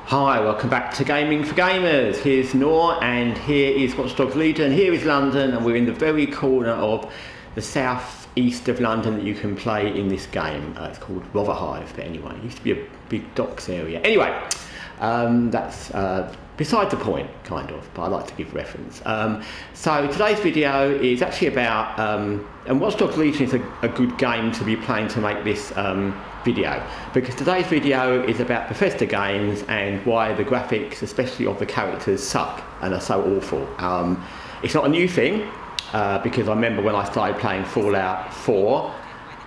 Hi, welcome back to Gaming for Gamers. Here's Noor and here is Watch Dogs Legion. Here is London and we're in the very corner of the south east of London that you can play in this game. It's called Rotherhithe, but anyway, it used to be a big docks area. Anyway, that's beside the point, kind of, but I like to give reference. So today's video is actually about, and Watch Dogs Legion is a good game to be playing to make this video, because today's video is about Bethesda games and why the graphics, especially of the characters, suck and are so awful. It's not a new thing, because I remember when I started playing Fallout 4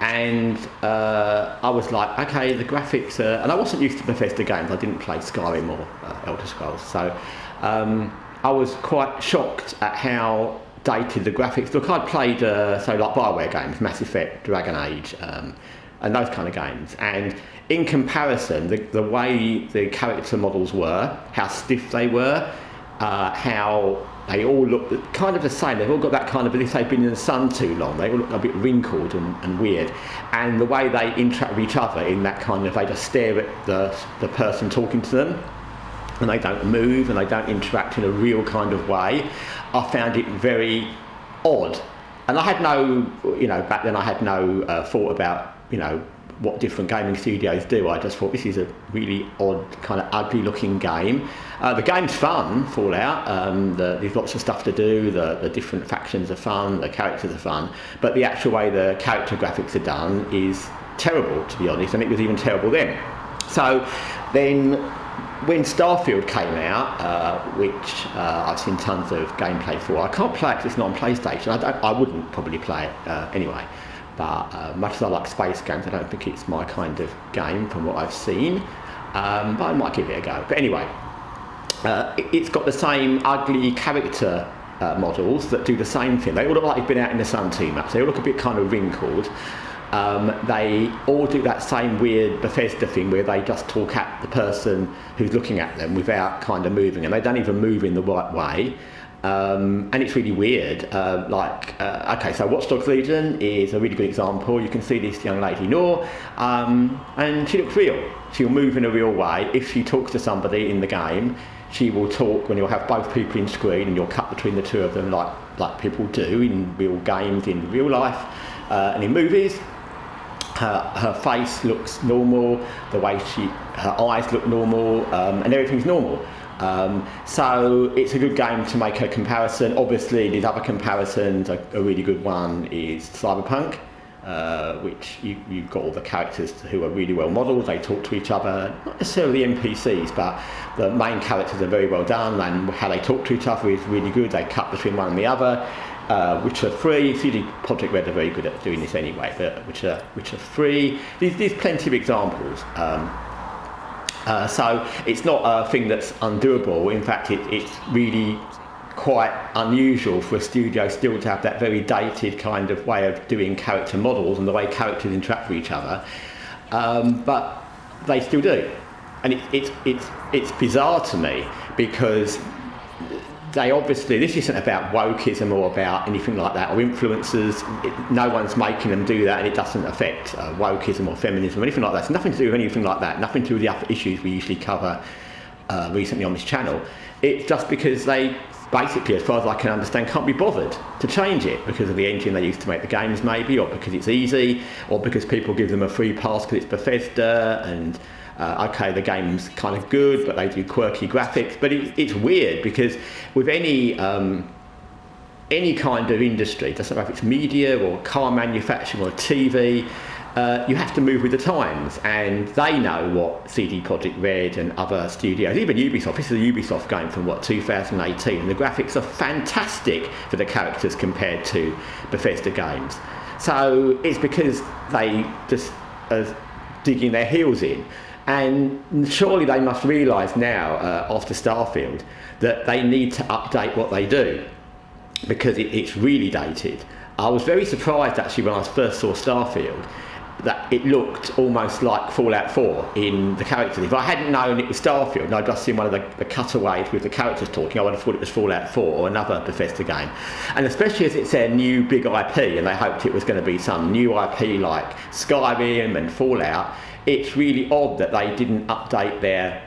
and I was like, okay, the graphics are, and I wasn't used to Bethesda games, I didn't play Skyrim or Elder Scrolls, so I was quite shocked at how dated the graphics look. I'd played, so like Bioware games, Mass Effect, Dragon Age, and those kind of games, and in comparison, the way the character models were, how stiff they were, how they all look kind of the same. They've all got that kind of, as if they've been in the sun too long, they all look a bit wrinkled and weird, and the way they interact with each other in that kind of, they just stare at the person talking to them, and they don't move and they don't interact in a real kind of way. I found it very odd, and I had no, back then I had no thought about, what different gaming studios do. I just thought this is a really odd, kind of ugly looking game. The game's fun, Fallout, there's lots of stuff to do, the different factions are fun, the characters are fun, but the actual way the character graphics are done is terrible, to be honest, and it was even terrible then. So then when Starfield came out, which I've seen tons of gameplay for, I can't play it because it's not on PlayStation. I wouldn't probably play it anyway. But much as I like space games, I don't think it's my kind of game from what I've seen. But I might give it a go. But anyway, it's got the same ugly character models that do the same thing. They all look like they've been out in the sun too much. They all look a bit kind of wrinkled. They all do that same weird Bethesda thing where they just talk at the person who's looking at them without kind of moving, and they don't even move in the right way. And it's really weird. Okay, so Watch Dogs Legion is a really good example. You can see this young lady, Noor, and she looks real. She'll move in a real way. If she talks to somebody in the game, she will talk when you'll have both people in screen and you'll cut between the two of them like people do in real games, in real life, and in movies. Her face looks normal, the way her eyes look normal, and everything's normal. So it's a good game to make a comparison. Obviously, these other comparisons, a really good one is Cyberpunk, which you've got all the characters who are really well modelled. They talk to each other, not necessarily NPCs, but the main characters are very well done, and how they talk to each other is really good. They cut between one and the other. Which are free. CD Projekt Red are very good at doing this anyway, but which are free. There's plenty of examples. So it's not a thing that's undoable. In fact, it's really quite unusual for a studio still to have that very dated kind of way of doing character models and the way characters interact with each other. But they still do, and it's bizarre to me because they obviously, this isn't about wokeism or about anything like that, or influencers. No one's making them do that, and it doesn't affect wokeism or feminism or anything like that. It's nothing to do with anything like that, nothing to do with the other issues we usually cover recently on this channel. It's just because they basically, as far as I can understand, can't be bothered to change it because of the engine they used to make the games maybe, or because it's easy, or because people give them a free pass because it's Bethesda, and okay, the game's kind of good, but they do quirky graphics. But it's weird because with any kind of industry, doesn't matter if it's media or car manufacturing or TV, you have to move with the times, and they know what CD Projekt Red and other studios, even Ubisoft, this is a Ubisoft game from 2018, and the graphics are fantastic for the characters compared to Bethesda games. So it's because they just are digging their heels in. And surely they must realise now, after Starfield, that they need to update what they do, because it's really dated. I was very surprised actually when I first saw Starfield that it looked almost like Fallout 4 in the characters. If I hadn't known it was Starfield and I'd just seen one of the cutaways with the characters talking, I would have thought it was Fallout 4 or another Bethesda game. And especially as it's their new big IP, and they hoped it was going to be some new IP like Skyrim and Fallout, it's really odd that they didn't update their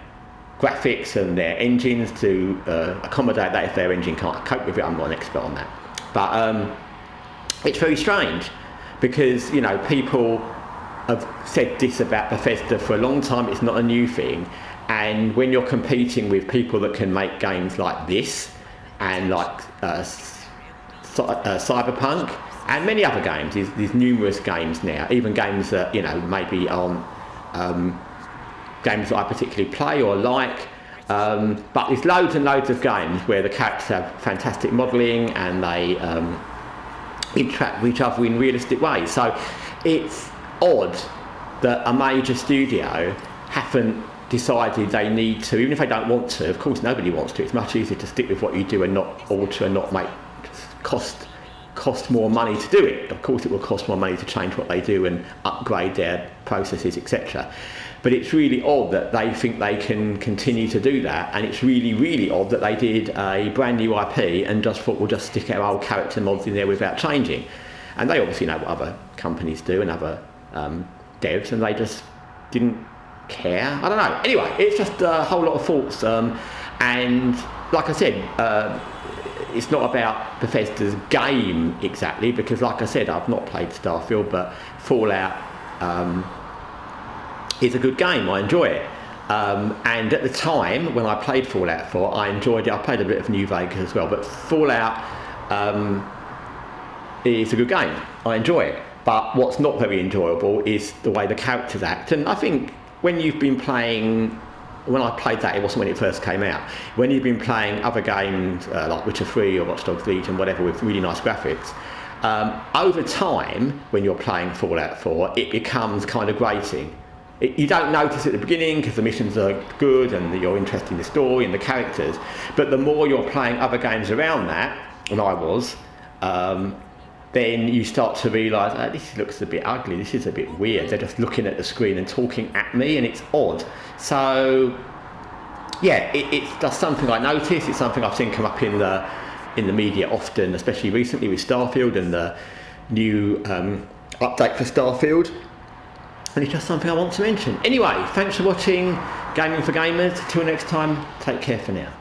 graphics and their engines to accommodate that. If their engine can't cope with it, I'm not an expert on that. But it's very strange because, you know, people have said this about Bethesda for a long time. It's not a new thing. And when you're competing with people that can make games like this and like Cyberpunk and many other games, there's numerous games now, even games that, you know, maybe aren't games that I particularly play or like, but there's loads and loads of games where the characters have fantastic modelling and they interact with each other in realistic ways. So it's odd that a major studio haven't decided they need to, even if they don't want to. Of course nobody wants to. It's much easier to stick with what you do and not alter and not make cost more money to do it. Of course it will cost more money to change what they do and upgrade their processes, etc. But it's really odd that they think they can continue to do that, and it's really, really odd that they did a brand new IP and just thought we'll just stick our old character mods in there without changing. And they obviously know what other companies do and other devs, and they just didn't care. I don't know. Anyway, it's just a whole lot of thoughts, and like I said, it's not about Bethesda's game exactly, because like I said, I've not played Starfield, but Fallout is a good game. I enjoy it, and at the time when I played Fallout 4, I enjoyed it. I played a bit of New Vegas as well, but Fallout is a good game. I enjoy it, but what's not very enjoyable is the way the characters act. And I think when you've been playing, when I played that, it wasn't when it first came out. When you've been playing other games like Witcher 3 or Watch Dogs Legion, whatever, with really nice graphics, over time, when you're playing Fallout 4, it becomes kind of grating. You don't notice at the beginning because the missions are good and you're interested in the story and the characters, but the more you're playing other games around that, and I was, then you start to realise, oh, this looks a bit ugly, this is a bit weird, they're just looking at the screen and talking at me and it's odd. So yeah, it's just something I notice. It's something I've seen come up in the media often, especially recently with Starfield and the new update for Starfield, and it's just something I want to mention. Anyway, thanks for watching Gaming for Gamers. Till next time, take care for now.